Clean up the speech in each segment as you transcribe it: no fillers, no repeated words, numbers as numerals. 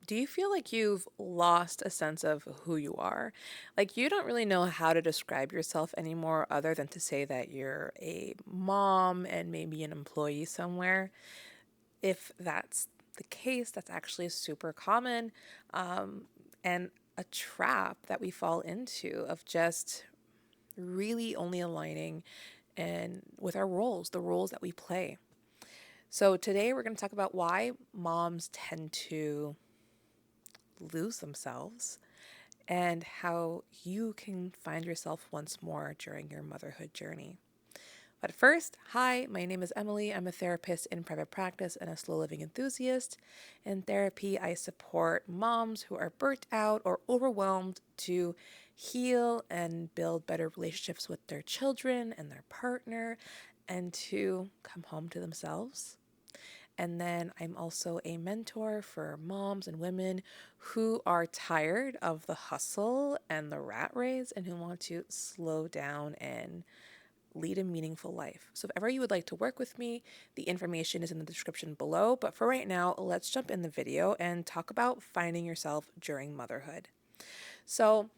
Do you feel like you've lost a sense of who you are? Like you don't really know how to describe yourself anymore other than to say that you're a mom and maybe an employee somewhere. If that's the case, that's actually super common, and a trap that we fall into of just really only aligning and with our roles, the roles that we play. So today we're going to talk about why moms tend to lose themselves and how you can find yourself once more during your motherhood journey. But first, hi, my name is Emily. I'm a therapist in private practice and a slow living enthusiast. In therapy, I support moms who are burnt out or overwhelmed to heal and build better relationships with their children and their partner and to come home to themselves. And then I'm also a mentor for moms and women who are tired of the hustle and the rat race and who want to slow down and lead a meaningful life. So if ever you would like to work with me, the information is in the description below. But for right now, let's jump in the video and talk about finding yourself during motherhood. So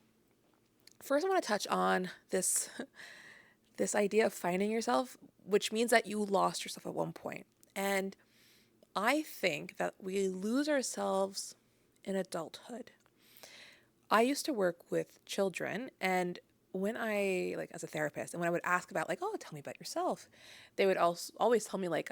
first I want to touch on this idea of finding yourself, which means that you lost yourself at one point. And I think that we lose ourselves in adulthood. I used to work with children, and when I, like, as a therapist, and when I would ask about, like, oh, tell me about yourself, they would also always tell me, like,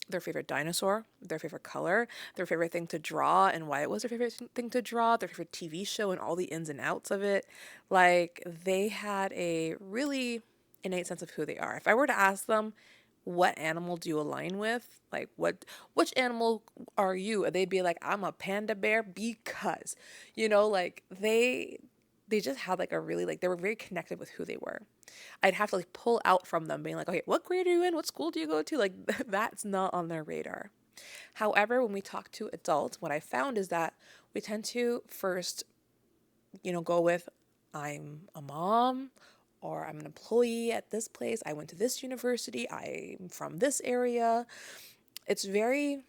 their favorite dinosaur, their favorite color, their favorite thing to draw, and why it was their favorite thing to draw, their favorite TV show, and all the ins and outs of it. Like, they had a really innate sense of who they are. If I were to ask them, what animal do you align with? Like which animal are you? And they'd be like, I'm a panda bear because, like they just had like a really like they were very connected with who they were. I'd have to like pull out from them being like, okay, what grade are you in? What school do you go to? Like that's not on their radar. However, when we talk to adults, what I found is that we tend to first, go with I'm a mom or I'm an employee at this place. I went to this university. I'm from this area. It's very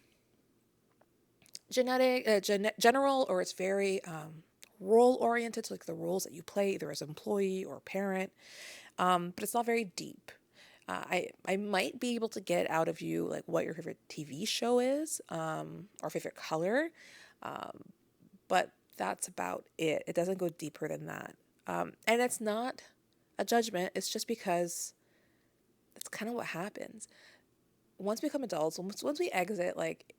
general, or it's very role oriented, so like the roles that you play either as employee or parent. But it's not very deep. I might be able to get out of you like what your favorite TV show is, or favorite color, but that's about it. It doesn't go deeper than that. And it's not a judgment. It's just because that's kind of what happens. Once we become adults, once we exit like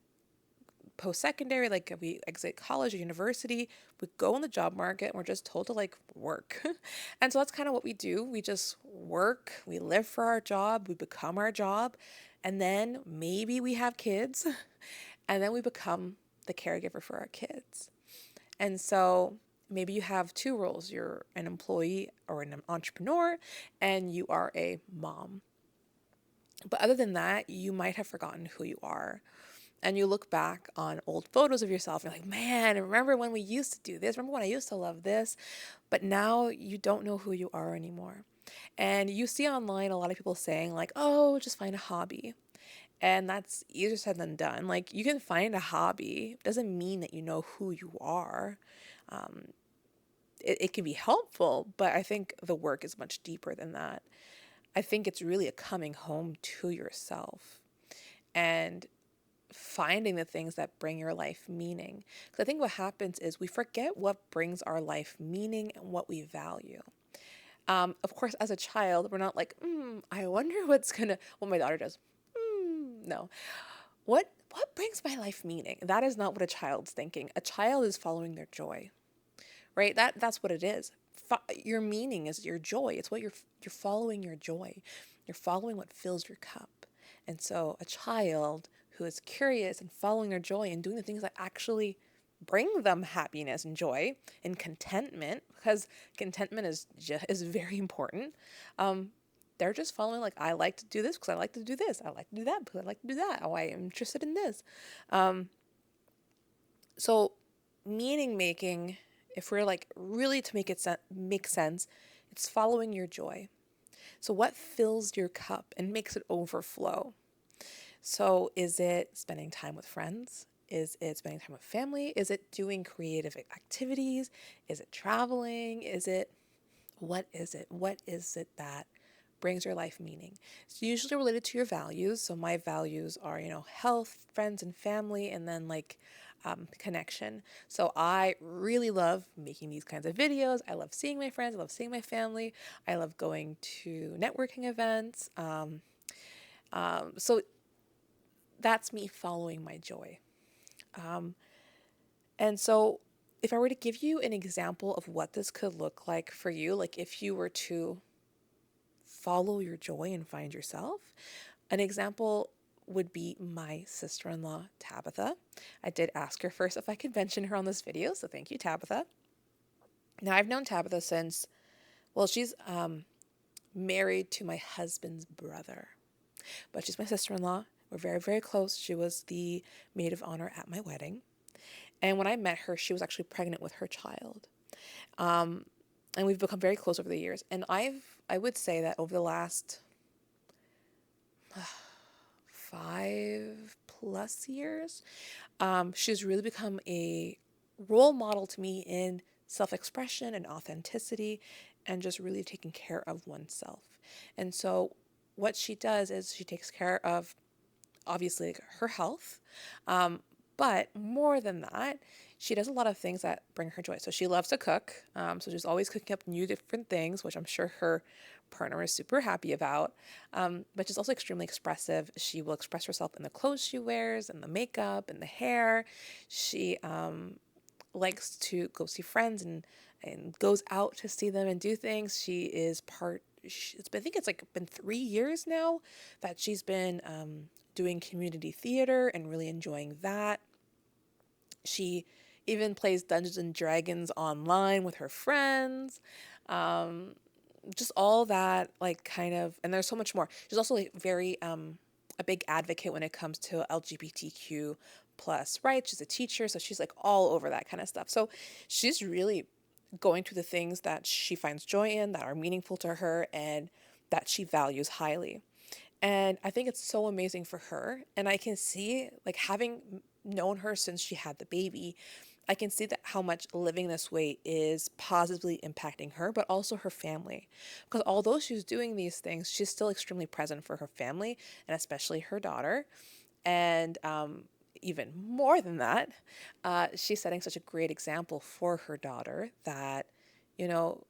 post-secondary, like if we exit college or university, we go in the job market and we're just told to like work. And so that's kind of what we do. We just work, we live for our job, we become our job, and then maybe we have kids, and then we become the caregiver for our kids. And so maybe you have two roles. You're an employee or an entrepreneur, and you are a mom. But other than that, you might have forgotten who you are. And you look back on old photos of yourself, and you're like, man, remember when we used to do this? Remember when I used to love this? But now you don't know who you are anymore. And you see online a lot of people saying, like, oh, just find a hobby. And that's easier said than done. Like, you can find a hobby, it doesn't mean that you know who you are. Um, it can be helpful, but I think the work is much deeper than that. I think it's really a coming home to yourself and finding the things that bring your life meaning. Because I think what happens is we forget what brings our life meaning and what we value. Of course, as a child, we're not like, I wonder what my daughter does. No. What brings my life meaning? That is not what a child's thinking. A child is following their joy, right? That's what it is. Your meaning is your joy. It's what you're following your joy. You're following what fills your cup. And so a child who is curious and following their joy and doing the things that actually bring them happiness and joy and contentment, because contentment is very important. They're just following like I like to do this because I like to do this. I like to do that because I like to do that. Oh, I am interested in this. So meaning making, if we're like really to make sense, it's following your joy. So what fills your cup and makes it overflow? So is it spending time with friends? Is it spending time with family? Is it doing creative activities? Is it traveling? What is it? What is it that brings your life meaning? It's usually related to your values. So my values are, health, friends and family, and then like connection. So I really love making these kinds of videos. I love seeing my friends. I love seeing my family. I love going to networking events. So that's me following my joy. Um, and so if I were to give you an example of what this could look like for you, like if you were to follow your joy and find yourself, an example would be my sister-in-law, Tabitha. I did ask her first if I could mention her on this video, so thank you, Tabitha. Now, I've known Tabitha since, well, she's married to my husband's brother, but she's my sister-in-law. We're very, very close. She was the maid of honor at my wedding. And when I met her, she was actually pregnant with her child. Um, and we've become very close over the years. And I would say that over the last 5+ years, she's really become a role model to me in self-expression and authenticity and just really taking care of oneself. And so what she does is she takes care of obviously like her health, but more than that, she does a lot of things that bring her joy. So she loves to cook. So she's always cooking up new different things, which I'm sure her partner is super happy about. But she's also extremely expressive. She will express herself in the clothes she wears, and the makeup, and the hair. She likes to go see friends and goes out to see them and do things. She is I think it's like been 3 years now that she's been doing community theater and really enjoying that. She even plays Dungeons and Dragons online with her friends. Um, just all that, like, kind of, and there's so much more. She's also like very a big advocate when it comes to LGBTQ plus rights. She's a teacher, so she's like all over that kind of stuff. So she's really going to the things that she finds joy in, that are meaningful to her, and that she values highly. And I think it's so amazing for her. And I can see, like, having known her since she had the baby, I can see that how much living this way is positively impacting her, but also her family. Because although she's doing these things, she's still extremely present for her family and especially her daughter. And even more than that, she's setting such a great example for her daughter that, you know,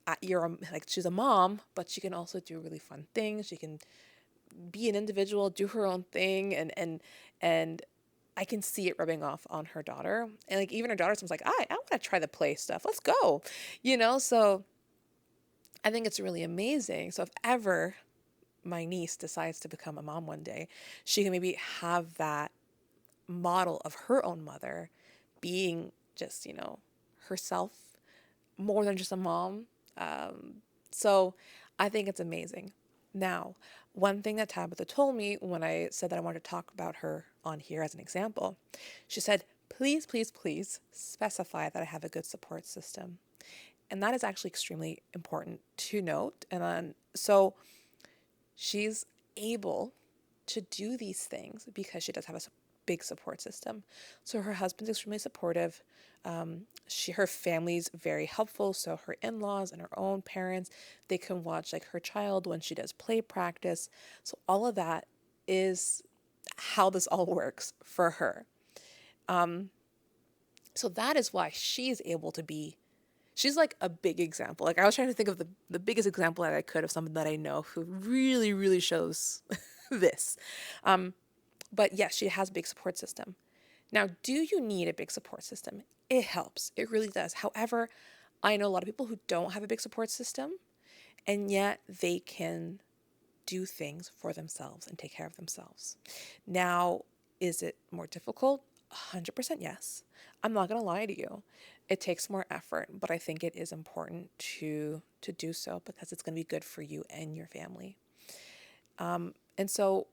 like she's a mom, but she can also do really fun things. She can be an individual, do her own thing, and I can see it rubbing off on her daughter. And like even her daughter seems like, I want to try the play stuff. Let's go. So I think it's really amazing. So if ever my niece decides to become a mom one day, she can maybe have that model of her own mother being just, herself more than just a mom. So I think it's amazing. Now, one thing that Tabitha told me when I said that I wanted to talk about her on here as an example, she said, please, please, please specify that I have a good support system. And that is actually extremely important to note. And so she's able to do these things because she does have a big support system. So her husband's extremely supportive. Her family's very helpful. So her in-laws and her own parents, they can watch like her child when she does play practice. So all of that is how this all works for her. So that is why she's able to be. She's like a big example. Like I was trying to think of the biggest example that I could of someone that I know who really, really shows this. But yes, she has a big support system. Now, do you need a big support system? It helps. It really does. However, I know a lot of people who don't have a big support system, and yet they can do things for themselves and take care of themselves. Now, is it more difficult? 100% yes. I'm not going to lie to you. It takes more effort, but I think it is important to do so because it's going to be good for you and your family. And so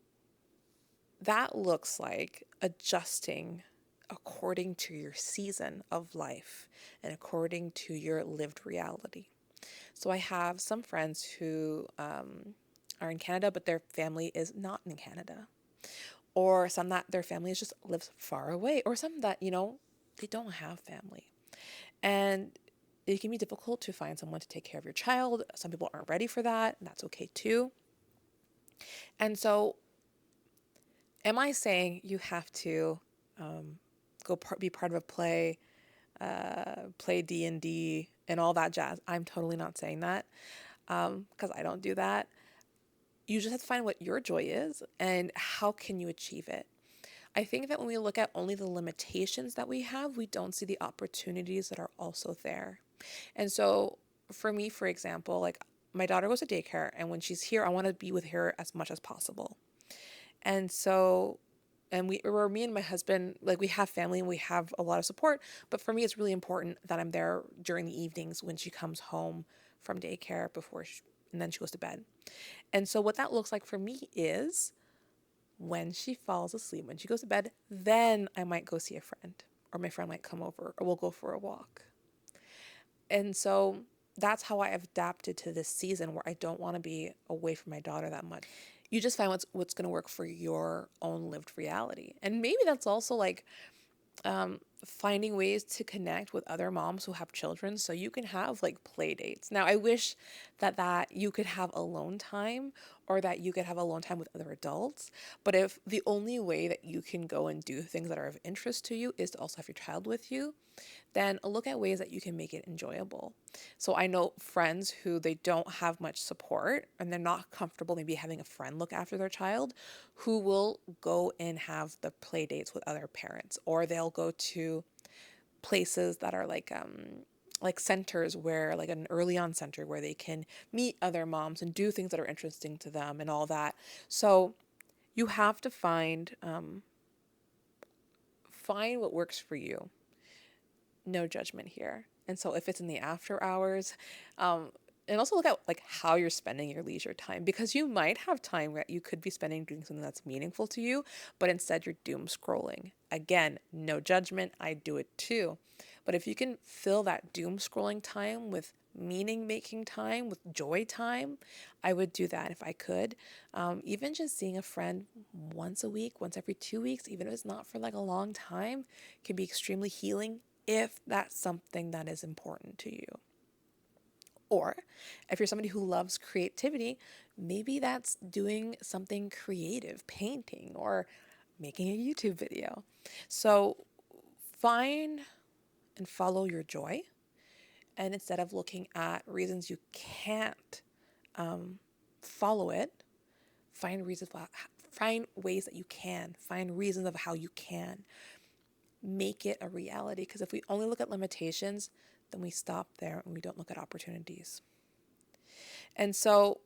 that looks like adjusting according to your season of life and according to your lived reality. So I have some friends who are in Canada, but their family is not in Canada. or some that their family just lives far away, or some that, they don't have family. And it can be difficult to find someone to take care of your child. Some people aren't ready for that, and that's okay too. And so, am I saying you have to be part of a play, play D&D and all that jazz? I'm totally not saying that, because I don't do that. You just have to find what your joy is and how can you achieve it. I think that when we look at only the limitations that we have, we don't see the opportunities that are also there. And so for me, for example, like my daughter goes to daycare, and when she's here, I want to be with her as much as possible. And so, me and my husband, like we have family and we have a lot of support, but for me, it's really important that I'm there during the evenings when she comes home from daycare and then she goes to bed. And so what that looks like for me is when she falls asleep, when she goes to bed, then I might go see a friend, or my friend might come over, or we'll go for a walk. And so that's how I have adapted to this season where I don't want to be away from my daughter that much. You just find what's going to work for your own lived reality. And maybe that's also like finding ways to connect with other moms who have children so you can have like play dates. Now, I wish that you could have alone time, or that you could have alone time with other adults. But if the only way that you can go and do things that are of interest to you is to also have your child with you, then look at ways that you can make it enjoyable. So I know friends who they don't have much support and they're not comfortable maybe having a friend look after their child, who will go and have the play dates with other parents, or they'll go to places that are like centers, where like an early on center where they can meet other moms and do things that are interesting to them and all that. So you have to find what works for you. No judgment here. And so if it's in the after hours, and also look at like how you're spending your leisure time, because you might have time that you could be spending doing something that's meaningful to you, but instead you're doom scrolling. Again, no judgment. I do it too. But if you can fill that doom scrolling time with meaning making time, with joy time, I would do that if I could. Even just seeing a friend once a week, once every 2 weeks, even if it's not for like a long time, can be extremely healing if that's something that is important to you. Or if you're somebody who loves creativity, maybe that's doing something creative, painting, or making a YouTube video. So find and follow your joy. And instead of looking at reasons you can't follow it, find ways that you can, find reasons of how you can make it a reality. Because if we only look at limitations, then we stop there and we don't look at opportunities. And so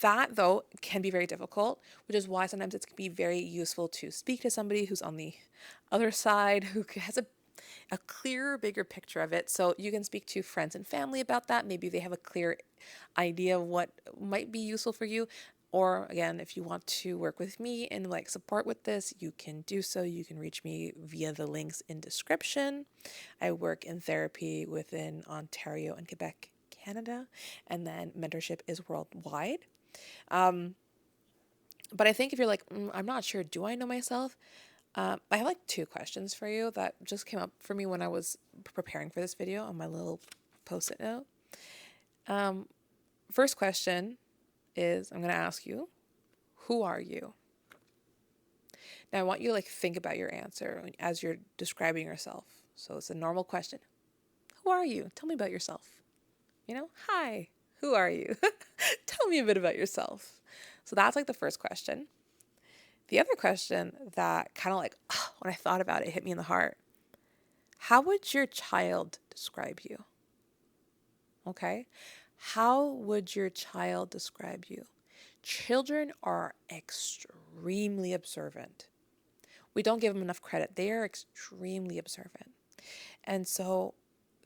that, though, can be very difficult, which is why sometimes it can be very useful to speak to somebody who's on the other side, who has a clearer, bigger picture of it. So you can speak to friends and family about that. Maybe they have a clear idea of what might be useful for you. Or again, if you want to work with me and like support with this, you can do so. You can reach me via the links in description. I work in therapy within Ontario and Quebec, Canada, and then mentorship is worldwide. But I think if you're like, I'm not sure, do I know myself? I have like 2 questions for you that just came up for me when I was preparing for this video on my little post-it note. First question is, I'm going to ask you, who are you? Now I want you to like think about your answer as you're describing yourself. So it's a normal question. Who are you? Tell me about yourself. Hi, who are you? Tell me a bit about yourself. So that's like the first question. The other question that kind of like, when I thought about it, hit me in the heart. How would your child describe you? Okay. How would your child describe you? Children are extremely observant. We don't give them enough credit. They are extremely observant. And so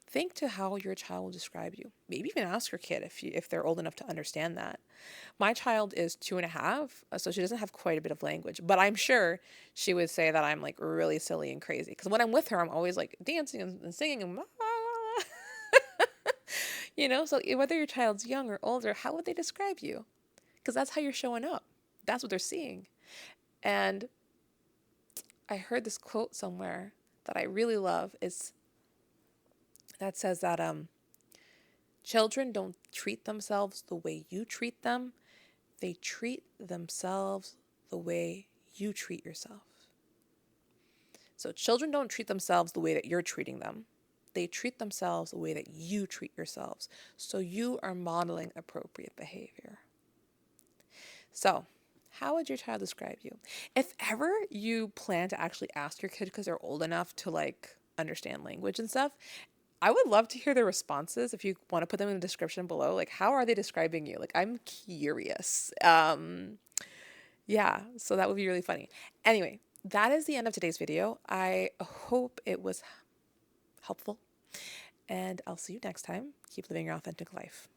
think to how your child will describe you. Maybe even ask your kid if they're old enough to understand that. My child is 2.5, so she doesn't have quite a bit of language, but I'm sure she would say that I'm like really silly and crazy. Because when I'm with her, I'm always like dancing and singing and So whether your child's young or older, how would they describe you? Because that's how you're showing up. That's what they're seeing. And I heard this quote somewhere that I really love is that says that children don't treat themselves the way you treat them. They treat themselves the way you treat yourself. So children don't treat themselves the way that you're treating them. They treat themselves the way that you treat yourselves. So you are modeling appropriate behavior. So, how would your child describe you? If ever you plan to actually ask your kid because they're old enough to like understand language and stuff, I would love to hear their responses. If you want to put them in the description below, like how are they describing you? Like I'm curious. Yeah, so that would be really funny. Anyway, that is the end of today's video. I hope it was helpful, and I'll see you next time. Keep living your authentic life.